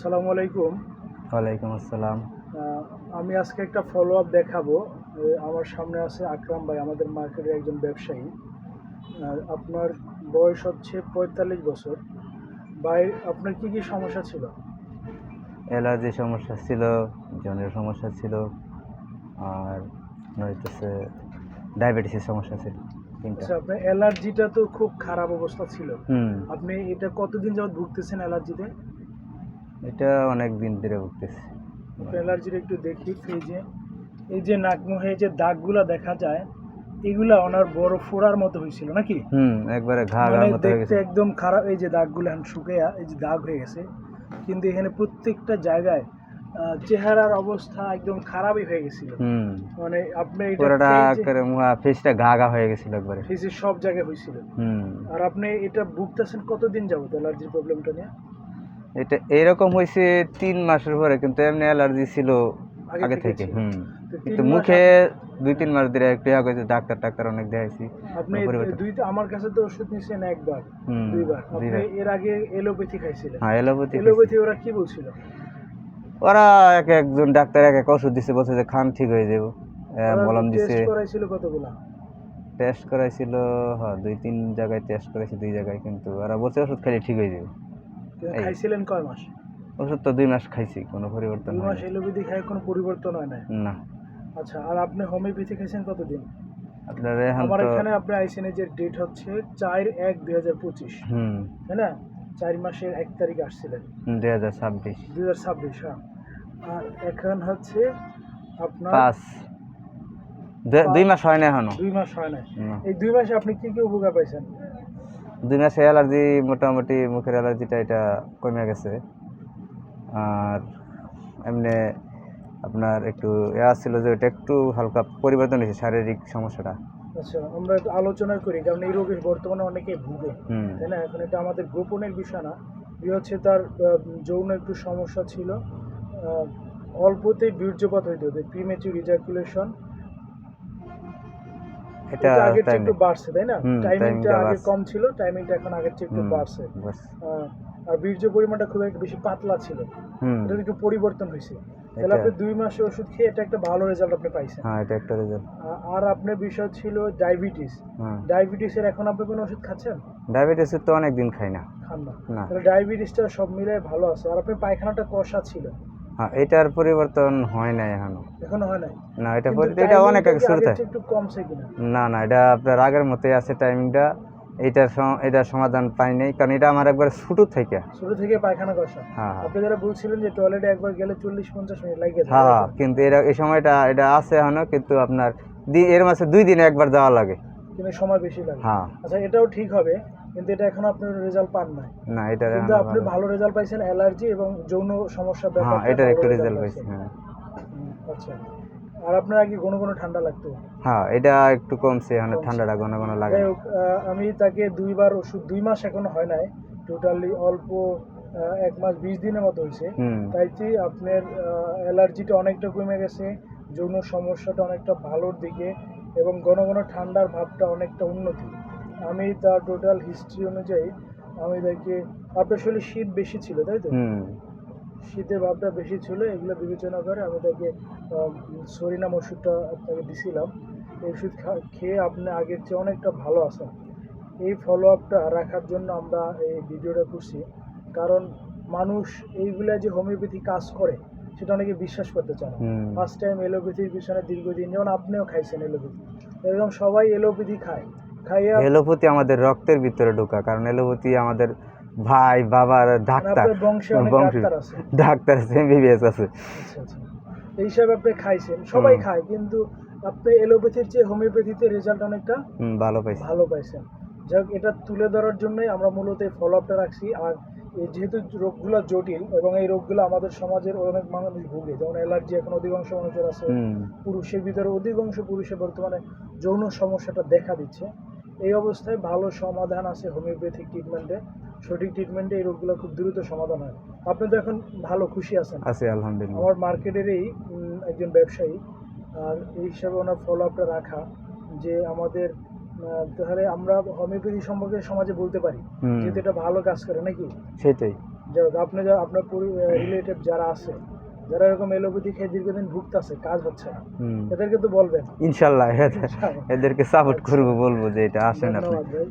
আসসালামু আলাইকুম। ওয়ালাইকুম আসসালাম। আমি আজকে একটা ফলো আপ দেখাবো। আমার সামনে আছে আকরাম ভাই, আমাদের মার্কেটের একজন ব্যবসায়ী। আপনার বয়স হচ্ছে ৪৫ বছর। ভাই, আপনার কি সমস্যা ছিল? অ্যালার্জির সমস্যা ছিল, জনের সমস্যা ছিল, আর হইতেছে ডায়াবেটিসের সমস্যা ছিল ৩ টা। আচ্ছা, আপনার অ্যালার্জিটা তো খুব খারাপ অবস্থা ছিল। হুম, আপনি এটা কতদিন যাবৎ ভুগতেছেন অ্যালার্জিতে? এটা অনেক দিন ধরে ভুগতেছি। আপনার অ্যালার্জিটা একটু দেখি। এই যে নাকমুখে যে দাগগুলা দেখা যায়, এগুলা ওনার বড় ফোড়ার মতো হয়েছিল নাকি? একবারে ঘা মানে মতো হয়ে দেখতে গেছে। একদম খারাপ। এই যে দাগগুলো এখন শুকিয়ে এই যে দাগ হয়ে গেছে, কিন্তু এখানে প্রত্যেকটা জায়গায় চেহারার অবস্থা একদম খারাপই হয়ে গেছিল। হুম, মানে আপনি এটা পুরোটা একেবারে ফেসটা ঘা হয়ে গেছিল একবারে। ফেসের সব জায়গায় হয়েছিল। হুম, আর আপনি এটা ভুগতেছেন কতদিন যাবত অ্যালার্জির প্রবলেমটা নিয়ে? এটা এরকম হয়েছে ৩ মাসের পরে, কিন্তু এমনি অ্যালার্জি ছিল আগে আগে থেকে থেকে। ছিল? তো কিন্তু 3 মাস মুখে আপনি ২-৩ মাস ধরে একটু ইয়া করেছে, ডাক্তার অনেক দেখাইছি, আপনি কোনো পরিবর্তন। আমার কাছে তো ওষুধ নিয়েছেন একবার, হুম, দুইবার। ২ আপনি বার। এর আগে এলোপ্যাথি খাইছিলেন। হ্যাঁ, এলোপ্যাথি খাইছি। এলোপ্যাথি ওরা কি বলছিল? ওরা একজন ডাক্তার এক ওষুধ দিছে, বলছে যে খান ঠিক হয়ে যাবো। ওরা মলম দিছে। টেস্ট করাইছিল কতগুলা? টেস্ট করাইছিল, হ্যাঁ ২-৩ জায়গায় টেস্ট করাইছি, ২ জায়গায়, কিন্তু ওরা বলছে ওষুধ খাইলে ঠিক হয়ে যাবে। এই খাইছিলেন কয় মাস? ওষুধ তো ২ মাস খাইছি, কোনো পরিবর্তন ২ হয় মাস নাই। এলোপ্যাথি খায় কোনো পরিবর্তন হয় নাই? না, আচ্ছা, আর আপনি হোমিওপ্যাথি খাইছেন কতদিন? আপনার এখন আমার তো এখানে আপনি আইসেন, যে ডেট হচ্ছে ৪/১/২০২৫, হুম তাই না? ৪ মাসের ১ তারিখ আসছিলেন, ২০২৬ ২০২৬। হ্যাঁ। আর এখন হচ্ছে আপনার ৫ ২ মাস হয় না এখনো। ২ মাস হয় নাই। না, এই ২ মাসে আপনি কি উপকার পাইছেন? ২ মাসে অ্যালার্জি, মোটামুটি মুখের অ্যালার্জিটা এটা কমে গেছে। আর এমনি আপনার একটু ছিল যে ওটা একটু হালকা পরিবর্তন হয়েছে, শারীরিক সমস্যাটা। আচ্ছা, আমরা একটু আলোচনা করি, কারণ এই রোগে বর্তমানে অনেকেই ভুগে, হুম তাই না? এখন এটা আমাদের গোপনের বিষয় না। হচ্ছে তার যৌন একটু সমস্যা ছিল। আহ, অল্পতেই বীর্যপাত হইতে হতো, প্রিমেচুর ইজাকুলেশন। এটা এটা আগের চেয়ে টাইমে। একটু বাড়ছে, তাই না? টাইমিংটা টাইমটা আগে বাস। কম ছিল, টাইমিংটা এখন আগের চেয়ে একটু বাড়ছে। বাস। আহ, আর বীর্য পরিমাণটা খুব একটা বেশি পাতলা ছিল, হুম এটা একটু পরিবর্তন হয়েছে। তাহলে এটা, আপনি ২ মাসে ওষুধ খেয়ে এটা একটা ভালো রেজাল্ট আপনি পাইছেন। হ্যাঁ এটা একটা রেজাল্ট। আর আপনার বিষয় ছিল ডায়াবেটিস। হ্যাঁ, ডায়াবেটিসের এখন আপনি কোনো ওষুধ খাচ্ছেন? ডায়াবেটিসের তো অনেক দিন খাই না। খান না? না, তাহলে ডায়াবেটিসটা সব মিলে ভালো আছে। আর আপনার পায়খানাটা কষা ছিল, হ্যাঁ এটার পরিবর্তন হয় নাই এখনো। এখনো হয় নাই? না, কিন্তু এটা অনেক টাইমিংটা আগে কি শুরু আগের থেকে। চেয়ে একটু কমছে কিনা? না, এটা আপনার আগের মতোই আছে টাইমিংটা। এটার সমাধান পাই নাই, কারণ এটা আমার একবার শুরু থেকে। শুরু থেকে পায়খানা কষা। হ্যাঁ হ্যাঁ আপনি যারা বলছিলেন যে টয়লেটে একবার গেলে ৪০-৫০ মিনিট লাগে যায়, হ্যাঁ তাই হ্যাঁ, তো? কিন্তু এই সময়টা এটা আছে এখনো, কিন্তু আপনার এর মাসে ২ দিনে একবার যাওয়া লাগে। কিন্তু সময় বেশি লাগে। হ্যাঁ, আচ্ছা, এটাও ঠিক হবে, কিন্তু এটা এখনো আপনার রেজাল্ট পান নাই। না এটার কিন্তু এখনো আপনি ভালো। ভালো রেজাল্ট পাইছেন অ্যালার্জি এবং যৌন সমস্যার হ্যাঁ, ব্যাপারটা এটার ভালো একটু রেজাল্ট রেজাল্ট পাইছি। পাইছেন। হ্যাঁ আচ্ছা। আর আপনার আগে ঘন ঘন ঠান্ডা লাগতো? হ্যাঁ, এটা একটু কমছে, এখন কমছে। ঠান্ডাটা ঘন ঘন লাগে যাই না। হোক, আমি তাকে ২ বার ওষুধ, ২ মাস এখনো হয় নাই, টোটালি অল্প ১ মাস ২০ দিনের মতো হয়েছে। হুম তাইতে আপনার অ্যালার্জিটা অনেকটা কমে গেছে, যৌন সমস্যাটা অনেকটা ভালোর দিকে, এবং ঘন ঘন ঠান্ডার ভাবটা অনেকটা উন্নতি। আমি তার টোটাল হিস্ট্রি অনুযায়ী আমি তাকে, আপনার শরীরে শীত বেশি ছিল, তাই তো? হুম শীতের ভাবটা বেশি ছিল, এগুলো বিবেচনা করে আমি তাকে সরিনাম ওষুধটা আপনাকে দিছিলাম। এই ওষুধ খেয়ে আপনি আগের চেয়ে অনেকটা ভালো আছেন। এই ফলো আপটা রাখার জন্য আমরা এই ভিডিওটা করছি, কারণ মানুষ এইগুলা যে হোমিওপ্যাথি কাজ করে সেটা অনেকে বিশ্বাস করতে চায় না। হুম ফার্স্ট টাইম এলোপ্যাথির পিছনে দীর্ঘদিন, যেমন আপনিও খাইছেন এলোপ্যাথি, এরকম সবাই এলোপ্যাথি খায়, খাইয়া এলোপ্যাথি আমাদের রক্তের ভিতরে ঢোকা, কারণ এলোপ্যাথি আমাদের ভাই বাবার মানে ডাক্তার, আপনার বংশে অনেক বংশ ডাক্তার আছে। ডাক্তার আছে, এমবিবিএস আছে। আচ্ছা আচ্ছা, এই হিসাবে আপনি খাইছেন, সবাই হুম খায়, কিন্তু আপনি এলোপ্যাথির চেয়ে হোমিওপ্যাথিতে রেজাল্ট অনেকটা ভালো পাইছি। ভালো পাইছেন। যাক, এটা তুলে ধরার জন্যই আমরা মূলত এই ফলো আপটা রাখছি। আর এই যেহেতু রোগগুলো জটিল এবং এই রোগগুলো আমাদের সমাজের অনেক মানুষ ভুগে, যেমন অ্যালার্জি এখন অধিকাংশ মানুষের আছে, হুম পুরুষের ভিতরে অধিকাংশ পুরুষের বর্তমানে যৌন সমস্যাটা দেখা দিচ্ছে। এই অবস্থায় ভালো সমাধান আছে হোমিওপ্যাথিক ট্রিটমেন্টে। সঠিক ট্রিটমেন্টে এই রোগগুলো খুব দ্রুত সমাধান হয়। আপনি তো এখন ভালো খুশি আছেন। আছি আলহামদুলিল্লাহ। আমার মার্কেটেরই একজন ব্যবসায়ী, আর এই হিসাবে ওনার ফলো আপটা রাখা, যে আমাদের তাহলে আমরা হোমিওপ্যাথি সম্পর্কে সমাজে বলতে পারি, হুম যেহেতু এটা ভালো কাজ করে নাকি? সেটাই। যাই হোক, আপনি আপনার রিলেটিভ যারা আছে, যারা এরকম এলোপ্যাথি খেয়ে দীর্ঘদিন ভুগতেছে, কাজ হচ্ছে না, হুম, এদেরকে তো বলবেন। ইনশাল্লাহ ইনশাআল্লাহ। এদেরকে সাপোর্ট আচ্ছা, করবো, বলবো যে এটা আসেন আপনি। ধন্যবাদ ভাই।